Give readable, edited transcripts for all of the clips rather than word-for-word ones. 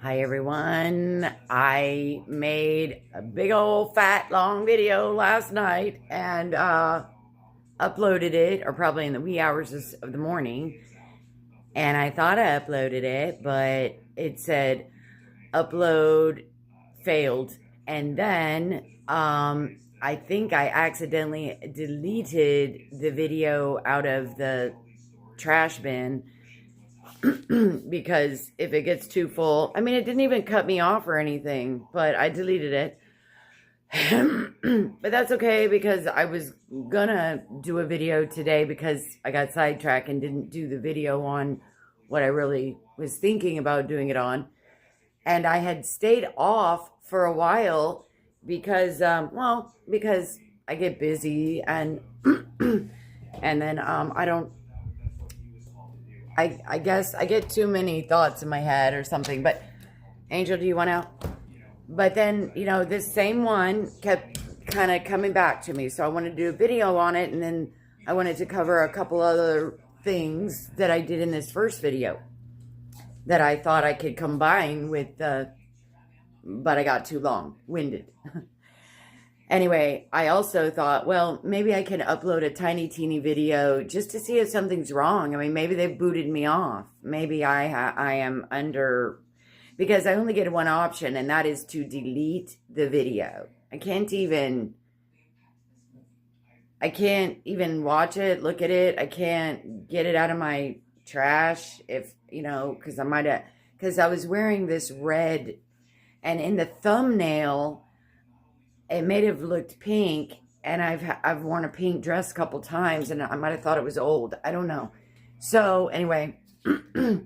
Hi everyone. I made a big old fat long video last night and uploaded it, or probably in the wee hours of the morning. And I thought I uploaded it, but it said upload failed. And then I think I accidentally deleted the video out of the trash bin because if it gets too full, I mean, it didn't even cut me off or anything, but I deleted it. But that's okay because I was gonna do a video today because I got sidetracked and didn't do the video on what I really was thinking about doing it on. And I had stayed off for a while because, because I get busy and and then I guess I get too many thoughts in my head or something. But Angel, do you want out? But then, this same one kept kind of coming back to me. So I wanted to do a video on it. And then I wanted to cover a couple other things that I did in this first video that I thought I could combine with, but I got too long-winded. Anyway, I also thought, well, maybe I can upload a tiny, teeny video just to see if something's wrong. I mean, maybe they booted me off. Maybe I am under, because I only get one option, and that is to delete the video. I can't even watch it, look at it. I can't get it out of my trash because I was wearing this red, and in the thumbnail, it may have looked pink, and I've worn a pink dress a couple times, and I might have thought it was old. I don't know. So anyway, this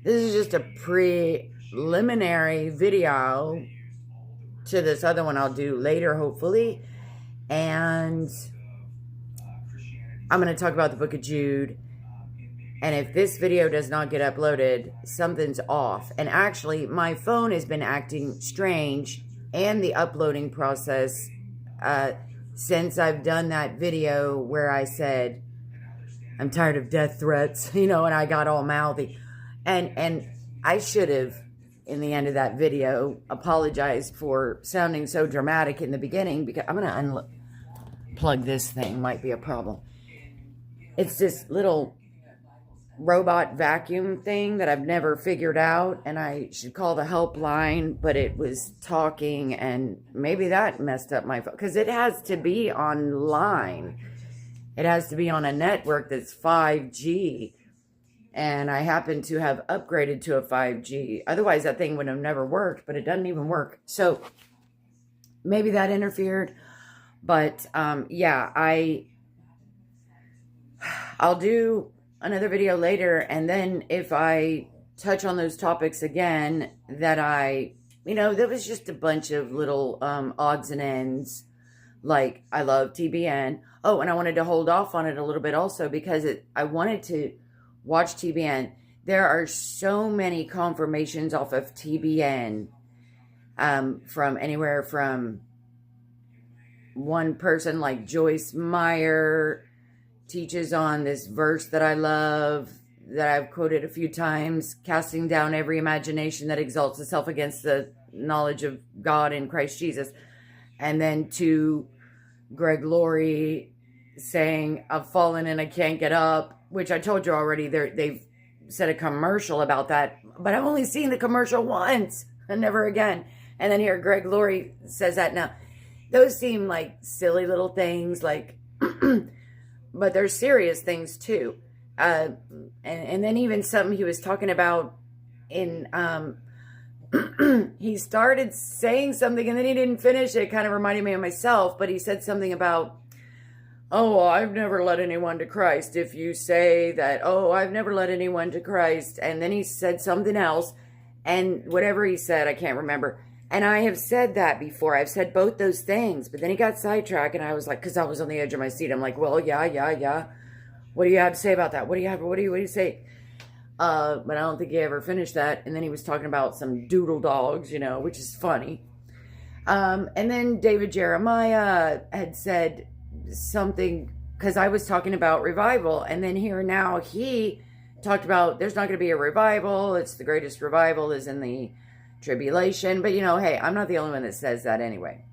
is just a preliminary video to this other one I'll do later, hopefully. And I'm going to talk about the Book of Jude. And if this video does not get uploaded, something's off. And actually, my phone has been acting strange, and the uploading process, since I've done that video where I said, I'm tired of death threats, and I got all mouthy. And I should have, in the end of that video, apologized for sounding so dramatic in the beginning, because I'm going to unplug this thing, might be a problem. It's this little robot vacuum thing that I've never figured out, and I should call the helpline, but it was talking, and maybe that messed up my phone, because it has to be online. It has to be on a network that's 5G, and I happen to have upgraded to a 5G. Otherwise, that thing would have never worked, but it doesn't even work. So maybe that interfered, but yeah, I'll do another video later, and then if I touch on those topics again that there was just a bunch of little odds and ends, like I love TBN. Oh, and I wanted to hold off on it a little bit also because I wanted to watch TBN. There are so many confirmations off of TBN from anywhere from one person like Joyce Meyer teaches on this verse that I love, that I've quoted a few times, casting down every imagination that exalts itself against the knowledge of God in Christ Jesus. And then to Greg Laurie saying, I've fallen and I can't get up, which I told you already, they've said a commercial about that, but I've only seen the commercial once and never again. And then here Greg Laurie says that. Now, those seem like silly little things, like, but they're serious things too. And then even something he was talking about in, he started saying something and then he didn't finish. It kind of reminded me of myself, but he said something about, oh, I've never led anyone to Christ. If you say that, oh, I've never led anyone to Christ. And then he said something else, and whatever he said, I can't remember. And I have said that before. I've said both those things. But then he got sidetracked, and I was like, because I was on the edge of my seat. I'm like, well, yeah. What do you have to say about that? What do you say? But I don't think he ever finished that. And then he was talking about some doodle dogs, which is funny. And then David Jeremiah had said something, because I was talking about revival. And then here now he talked about there's not going to be a revival. It's the greatest revival is in the tribulation. But, you know, hey, I'm not the only one that says that anyway.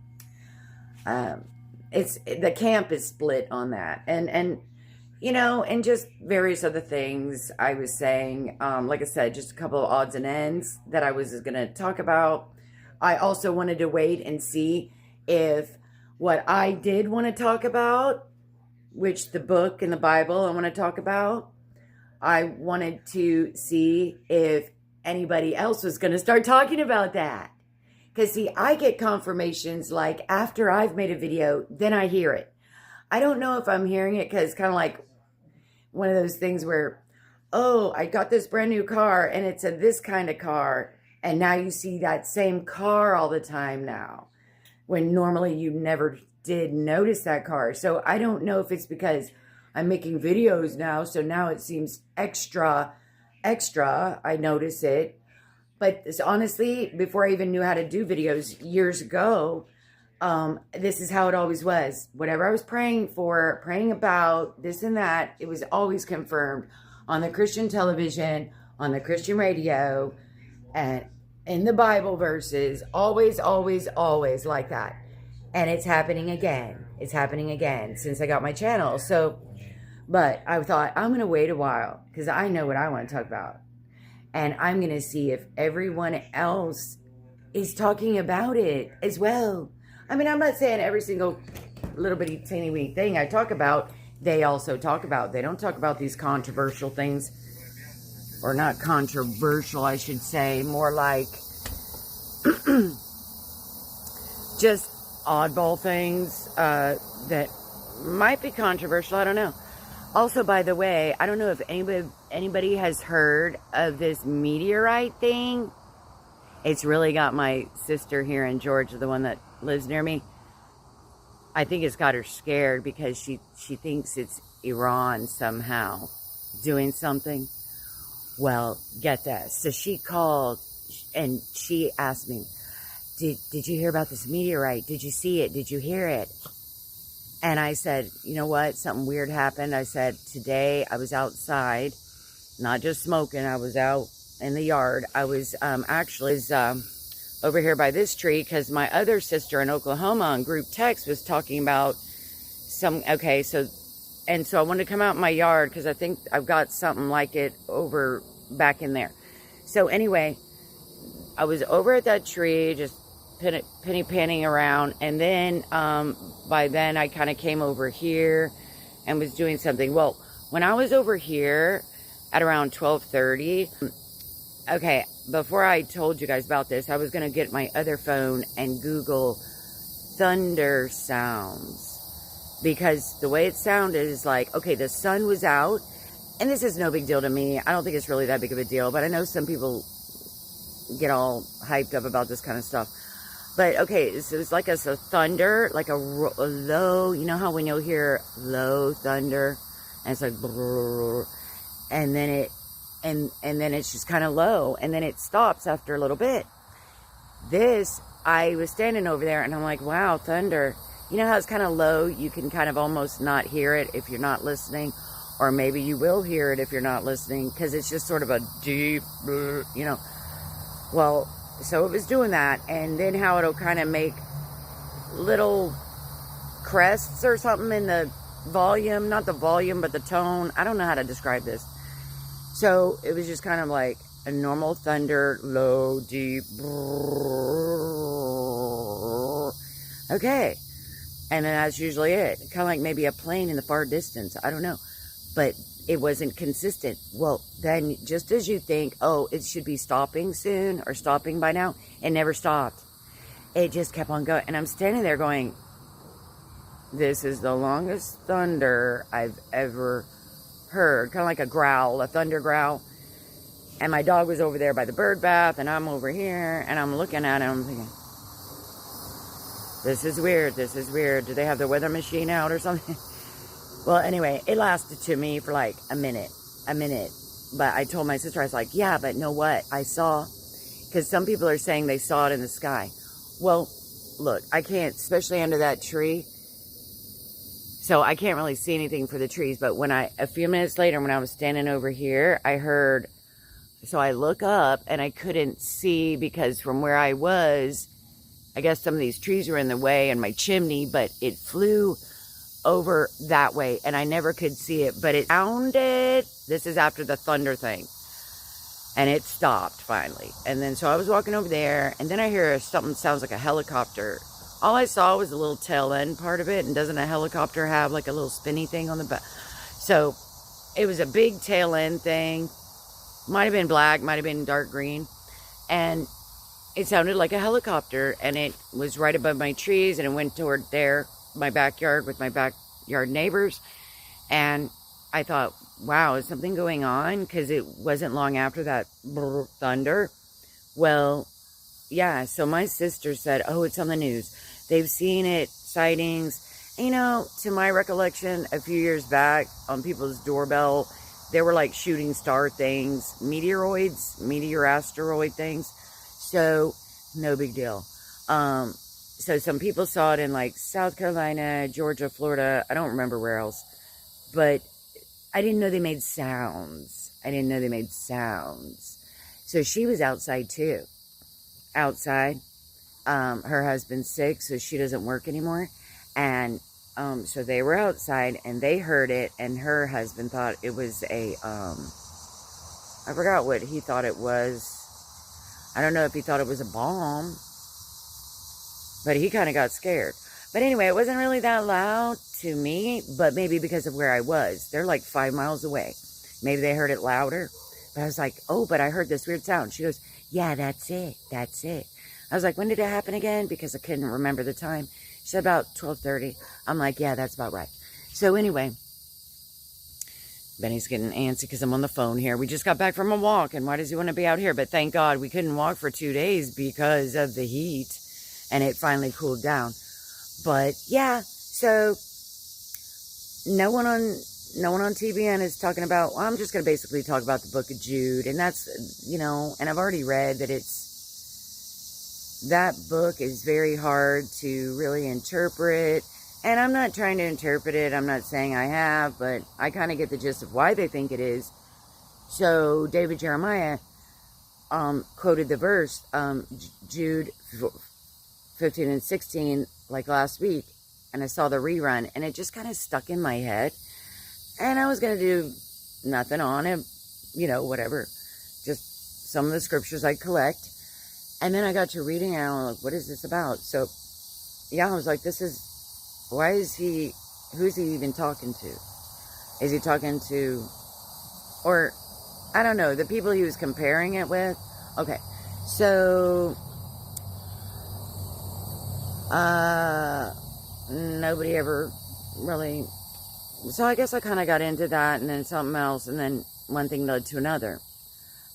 It's the camp is split on that. And you know, and just various other things I was saying. Like I said, just a couple of odds and ends that I was going to talk about. I also wanted to wait and see if what I did want to talk about, which the book and the Bible I want to talk about, I wanted to see if anybody else was going to start talking about that. Because, see, I get confirmations like after I've made a video, then I hear it. I don't know if I'm hearing it because it's kind of like one of those things where, oh, I got this brand new car and it's a this kind of car. And now you see that same car all the time now, when normally you never did notice that car. So I don't know if it's because I'm making videos now, so now it seems extra. I notice it. But honestly, before I even knew how to do videos years ago, this is how it always was. Whatever I was praying for, praying about, this and that, it was always confirmed on the Christian television, on the Christian radio, and in the Bible verses. Always, always, always like that. And it's happening again. It's happening again since I got my channel. So, but I thought, I'm going to wait a while because I know what I want to talk about. And I'm going to see if everyone else is talking about it as well. I mean, I'm not saying every single little bitty teeny weeny thing I talk about, they also talk about. They don't talk about these controversial things. Or not controversial, I should say. More like just oddball things that might be controversial. I don't know. Also, by the way, I don't know if anybody has heard of this meteorite thing. It's really got my sister here in Georgia, the one that lives near me. I think it's got her scared because she thinks it's Iran somehow doing something. Well, get this. So she called and she asked me, did you hear about this meteorite? Did you see it? Did you hear it? And I said, you know what? Something weird happened. I said, today I was outside, not just smoking. I was out in the yard. I was actually over here by this tree because my other sister in Oklahoma on group text was talking about okay, so I wanted to come out in my yard because I think I've got something like it over back in there. So anyway, I was over at that tree, just penny panning around, and then by then I kind of came over here and was doing something. Well, when I was over here at around 12:30, okay, before I told you guys about this, I was going to get my other phone and Google thunder sounds. Because the way it sounded is like, okay, the sun was out. And this is no big deal to me. I don't think it's really that big of a deal. But I know some people get all hyped up about this kind of stuff. But, okay, so it's like a thunder, like a low. You know how when you'll hear low thunder? And it's like, brrr, and then then it's just kind of low. And then it stops after a little bit. I was standing over there and I'm like, wow, thunder. You know how it's kind of low? You can kind of almost not hear it if you're not listening. Or maybe you will hear it if you're not listening. Because it's just sort of a deep, you know. Well, so it was doing that. And then how it'll kind of make little crests or something in the volume. Not the volume, but the tone. I don't know how to describe this. So it was just kind of like a normal thunder, low, deep. Okay. And then that's usually it. Kind of like maybe a plane in the far distance. I don't know. But it wasn't consistent. Well, then just as you think, oh, it should be stopping soon or stopping by now, it never stopped. It just kept on going. And I'm standing there going, this is the longest thunder I've ever heard. Kind of like a growl, a thunder growl. And my dog was over there by the bird bath, and I'm over here, and I'm looking at him, I'm thinking, this is weird. This is weird. Do they have the weather machine out or something? Well, anyway, it lasted to me for like a minute. But I told my sister, I was like, yeah, but know what? I saw, because some people are saying they saw it in the sky. Well, look, I can't, especially under that tree. So I can't really see anything for the trees. But when a few minutes later, when I was standing over here, I heard So I look up and I couldn't see because from where I was, I guess some of these trees were in the way and my chimney, but it flew over that way and I never could see it, but it sounded, this is after the thunder thing, and it stopped finally. And then so I was walking over there and then I hear something sounds like a helicopter. All I saw was a little tail end part of it, and doesn't a helicopter have like a little spinny thing on the back? So it was a big tail end thing. Might have been black, might have been dark green, and it sounded like a helicopter, and it was right above my trees, and it went toward there, my backyard with my backyard neighbors. And I thought, wow, is something going on? Because it wasn't long after that thunder. Well, yeah, so my sister said, oh, it's on the news. They've seen it, sightings. And, you know, to my recollection, a few years back on people's doorbell, there were like shooting star things, meteor asteroid things. So, no big deal. So some people saw it in like South Carolina, Georgia, Florida. I don't remember where else. But I didn't know they made sounds. So she was outside too. Outside. Her husband's sick, so she doesn't work anymore. And so they were outside and they heard it, and her husband thought it was a, I forgot what he thought it was. I don't know if he thought it was a bomb, but he kind of got scared. But anyway, it wasn't really that loud to me, but maybe because of where I was. They're like 5 miles away. Maybe they heard it louder. But I was like, oh, but I heard this weird sound. She goes, yeah, that's it. I was like, when did it happen again? Because I couldn't remember the time. She said about 12:30. I'm like, yeah, that's about right. So anyway, Benny's getting antsy because I'm on the phone here. We just got back from a walk, and why does he want to be out here? But thank God we couldn't walk for 2 days because of the heat, and it finally cooled down. But yeah, so no one on TBN is talking about, well, I'm just going to basically talk about the book of Jude, and that's, you know, and I've already read that that book is very hard to really interpret. And I'm not trying to interpret it. I'm not saying I have, but I kind of get the gist of why they think it is. So David Jeremiah quoted the verse, Jude 15 and 16, like last week. And I saw the rerun, and it just kind of stuck in my head. And I was going to do nothing on it, you know, whatever. Just some of the scriptures I collect. And then I got to reading, and I'm like, what is this about? So, yeah, I was like, who's he even talking to? Is he talking to, or, I don't know, the people he was comparing it with? Okay, so, nobody ever really, so I guess I kind of got into that, and then something else, and then one thing led to another.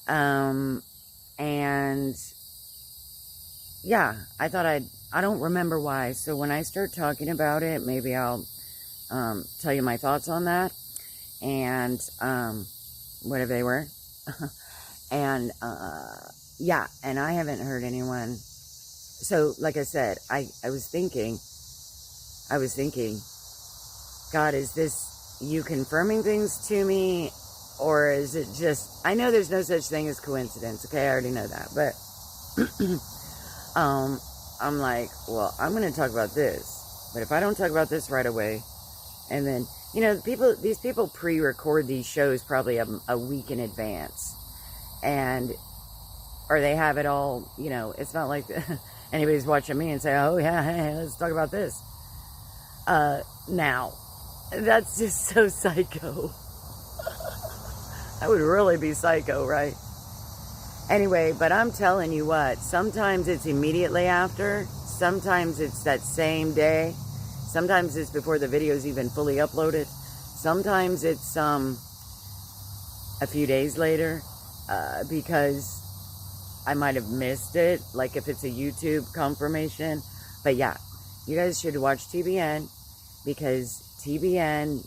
And yeah, I thought I don't remember why. So when I start talking about it, maybe I'll tell you my thoughts on that. And whatever they were. And yeah, and I haven't heard anyone. So like I said, I was thinking, God, is this you confirming things to me? Or is it just, I know there's no such thing as coincidence. Okay, I already know that. But I'm like, well, I'm going to talk about this. But if I don't talk about this right away, and then, you know, these people pre-record these shows probably a week in advance. Or they have it all, you know, it's not like anybody's watching me and say, oh yeah, hey, let's talk about this. Now, that's just so psycho. I would really be psycho, right? Anyway, but I'm telling you what, sometimes it's immediately after, sometimes it's that same day, sometimes it's before the video's even fully uploaded, sometimes it's a few days later, because I might have missed it, like if it's a YouTube confirmation. But yeah, you guys should watch TBN, because TBN,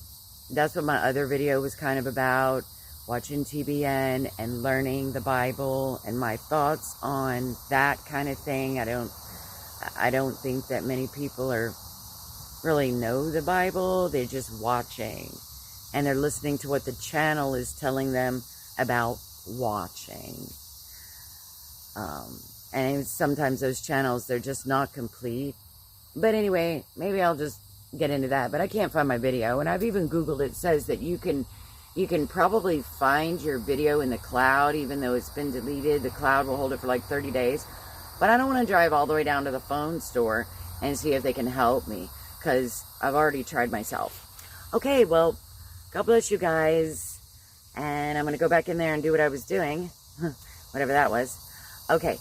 that's what my other video was kind of about. Watching TBN and learning the Bible and my thoughts on that kind of thing. I don't think that many people really know the Bible. They're just watching, and they're listening to what the channel is telling them about watching. And sometimes those channels, they're just not complete. But anyway, maybe I'll just get into that. But I can't find my video. And I've even Googled it. It says that you can probably find your video in the cloud, even though it's been deleted. The cloud will hold it for like 30 days. But I don't want to drive all the way down to the phone store and see if they can help me, because I've already tried myself. Okay, well, God bless you guys. And I'm going to go back in there and do what I was doing. Whatever that was. Okay.